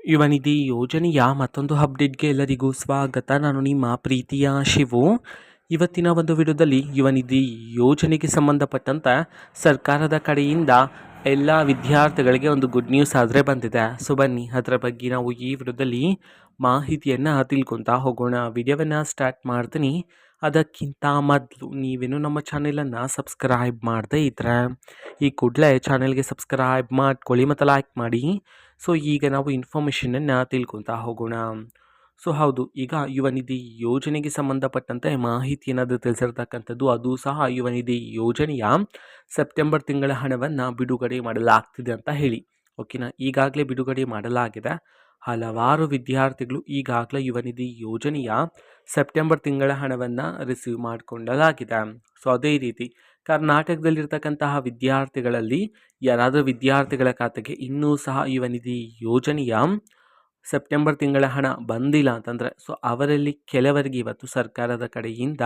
ಯುವ ನಿಧಿ ಯೋಜನೆಯ ಮತ್ತೊಂದು ಅಪ್ಡೇಟ್ಗೆ ಎಲ್ಲರಿಗೂ ಸ್ವಾಗತ. ನಾನು ನಿಮ್ಮ ಪ್ರೀತಿಯ ಶಿವು. ಇವತ್ತಿನ ಒಂದು ವಿಡಿಯೋದಲ್ಲಿ ಯುವ ನಿಧಿ ಯೋಜನೆಗೆ ಸಂಬಂಧಪಟ್ಟಂತೆ ಸರ್ಕಾರದ ಕಡೆಯಿಂದ ಎಲ್ಲ ವಿದ್ಯಾರ್ಥಿಗಳಿಗೆ ಒಂದು ಗುಡ್ ನ್ಯೂಸ್ ಆದರೆ ಬಂದಿದೆ. ಸೊ ಬನ್ನಿ ಅದರ ಬಗ್ಗೆ ನಾವು ಈ ವಿಡಿಯೋದಲ್ಲಿ ಮಾಹಿತಿಯನ್ನು ತಿಳ್ಕೊತಾ ಹೋಗೋಣ. ವಿಡಿಯೋವನ್ನು ಸ್ಟಾರ್ಟ್ ಮಾಡ್ತೀನಿ. ಅದಕ್ಕಿಂತ ಮೊದಲು ನೀವೇನು ನಮ್ಮ ಚಾನೆಲನ್ನು ಸಬ್ಸ್ಕ್ರೈಬ್ ಮಾಡದೇ ಇದ್ದರೆ ಈ ಕೂಡಲೇ ಚಾನೆಲ್ಗೆ ಸಬ್ಸ್ಕ್ರೈಬ್ ಮಾಡ್ಕೊಳ್ಳಿ ಮತ್ತು ಲೈಕ್ ಮಾಡಿ. ಸೊ ಈಗ ನಾವು ಇನ್ಫಾರ್ಮೇಷನನ್ನು ತಿಳ್ಕೊತಾ ಹೋಗೋಣ. ಸೊ ಹೌದು, ಈಗ ಯುವ ನಿಧಿ ಯೋಜನೆಗೆ ಸಂಬಂಧಪಟ್ಟಂತೆ ಮಾಹಿತಿಯನ್ನು ತಿಳಿಸಿರ್ತಕ್ಕಂಥದ್ದು. ಅದು ಸಹ ಯುವ ನಿಧಿ ಯೋಜನೆಯ ಸೆಪ್ಟೆಂಬರ್ ತಿಂಗಳ ಹಣವನ್ನು ಬಿಡುಗಡೆ ಮಾಡಲಾಗ್ತಿದೆ ಅಂತ ಹೇಳಿ. ಓಕೆನಾ, ಈಗಾಗಲೇ ಬಿಡುಗಡೆ ಮಾಡಲಾಗಿದೆ. ಹಲವಾರು ವಿದ್ಯಾರ್ಥಿಗಳು ಈಗಾಗಲೇ ಯುವ ನಿಧಿ ಯೋಜನೆಯ ಸೆಪ್ಟೆಂಬರ್ ತಿಂಗಳ ಹಣವನ್ನು ರಿಸೀವ್ ಮಾಡಿಕೊಳ್ಳಲಾಗಿದೆ. ಸೊ ಅದೇ ರೀತಿ ಕರ್ನಾಟಕದಲ್ಲಿರ್ತಕ್ಕಂತಹ ವಿದ್ಯಾರ್ಥಿಗಳಲ್ಲಿ ಯಾರಾದರೂ ವಿದ್ಯಾರ್ಥಿಗಳ ಖಾತೆಗೆ ಇನ್ನೂ ಸಹ ಯುವ ನಿಧಿ ಯೋಜನೆಯ ಸೆಪ್ಟೆಂಬರ್ ತಿಂಗಳ ಹಣ ಬಂದಿಲ್ಲ ಅಂತಂದರೆ, ಸೊ ಅವರಲ್ಲಿ ಕೆಲವರಿಗೆ ಇವತ್ತು ಸರ್ಕಾರದ ಕಡೆಯಿಂದ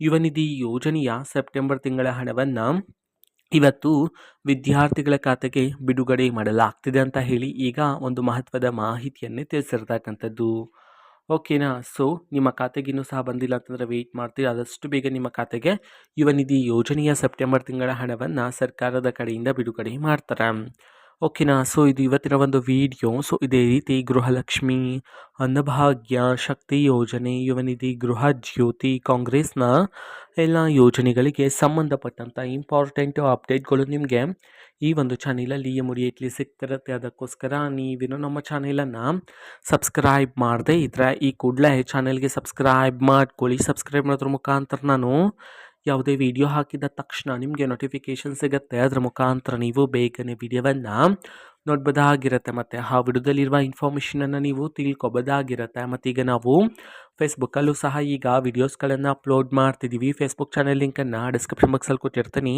ಯುವ ನಿಧಿ ಯೋಜನೆಯ ಸೆಪ್ಟೆಂಬರ್ ತಿಂಗಳ ಹಣವನ್ನು ಇವತ್ತು ವಿದ್ಯಾರ್ಥಿಗಳ ಖಾತೆಗೆ ಬಿಡುಗಡೆ ಮಾಡಲಾಗ್ತಿದೆ ಅಂತ ಹೇಳಿ ಈಗ ಒಂದು ಮಹತ್ವದ ಮಾಹಿತಿಯನ್ನೇ ತಿಳಿಸಿರ್ತಕ್ಕಂಥದ್ದು. ಓಕೆನಾ, ಸೊ ನಿಮ್ಮ ಖಾತೆಗೆ ಇನ್ನೂ ಸಹ ಬಂದಿಲ್ಲ ಅಂತಂದರೆ ವೆಯ್ಟ್ ಮಾಡ್ತೀರಿ. ಆದಷ್ಟು ಬೇಗ ನಿಮ್ಮ ಖಾತೆಗೆ ಯುವ ನಿಧಿ ಯೋಜನೆಯ ಸೆಪ್ಟೆಂಬರ್ ತಿಂಗಳ ಹಣವನ್ನು ಸರ್ಕಾರದ ಕಡೆಯಿಂದ ಬಿಡುಗಡೆ ಮಾಡ್ತಾರೆ. ಓಕೆನಾ, ಸೊ ಇದು ಇವತ್ತಿನ ಒಂದು ವಿಡಿಯೋ. ಸೊ ಇದೇ ರೀತಿ ಗೃಹಲಕ್ಷ್ಮಿ, ಅನ್ನಭಾಗ್ಯ, ಶಕ್ತಿ ಯೋಜನೆ, ಯುವ ನಿಧಿ, ಗೃಹ ಜ್ಯೋತಿ, ಕಾಂಗ್ರೆಸ್ನ ಎಲ್ಲ ಯೋಜನೆಗಳಿಗೆ ಸಂಬಂಧಪಟ್ಟಂಥ ಇಂಪಾರ್ಟೆಂಟು ಅಪ್ಡೇಟ್ಗಳು ನಿಮಗೆ ಈ ಒಂದು ಚಾನಲಲ್ಲಿ ಇಮಿಡಿಯೇಟ್ಲಿ ಸಿಗ್ತಿರುತ್ತೆ. ಅದಕ್ಕೋಸ್ಕರ ನೀವೇನು ನಮ್ಮ ಚಾನಲನ್ನು ಸಬ್ಸ್ಕ್ರೈಬ್ ಮಾಡದೇ ಇದ್ದರೆ ಈ ಕೂಡಲೇ ಚಾನಲ್ಗೆ ಸಬ್ಸ್ಕ್ರೈಬ್ ಮಾಡ್ಕೊಳ್ಳಿ. ಸಬ್ಸ್ಕ್ರೈಬ್ ಮಾಡೋದ್ರ ಮುಖಾಂತರ ನಾನು ಯಾವುದೇ ವಿಡಿಯೋ ಹಾಕಿದ ತಕ್ಷಣ ನಿಮಗೆ ನೋಟಿಫಿಕೇಷನ್ ಸಿಗುತ್ತೆ. ಅದರ ಮುಖಾಂತರ ನೀವು ಬೇಗನೆ ವಿಡಿಯೋವನ್ನು ನೋಡ್ಬೋದಾಗಿರುತ್ತೆ ಮತ್ತು ಆ ವಿಡಿಯೋದಲ್ಲಿರುವ ಇನ್ಫಾರ್ಮೇಷನನ್ನು ನೀವು ತಿಳ್ಕೊಬೋದಾಗಿರುತ್ತೆ. ಮತ್ತು ಈಗ ನಾವು ಫೇಸ್ಬುಕ್ಕಲ್ಲೂ ಸಹ ಈಗ ವಿಡಿಯೋಸ್ಗಳನ್ನು ಅಪ್ಲೋಡ್ ಮಾಡ್ತಿದ್ದೀವಿ. ಫೇಸ್ಬುಕ್ ಚಾನಲ್ ಲಿಂಕನ್ನು ಡಿಸ್ಕ್ರಿಪ್ಷನ್ ಬಾಕ್ಸಲ್ಲಿ ಕೊಟ್ಟಿರ್ತೀನಿ.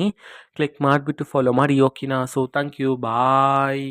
ಕ್ಲಿಕ್ ಮಾಡಿಬಿಟ್ಟು ಫಾಲೋ ಮಾಡಿ. ಓಕೆನಾ, ಸೊ ಥ್ಯಾಂಕ್ ಯು, ಬಾಯ್.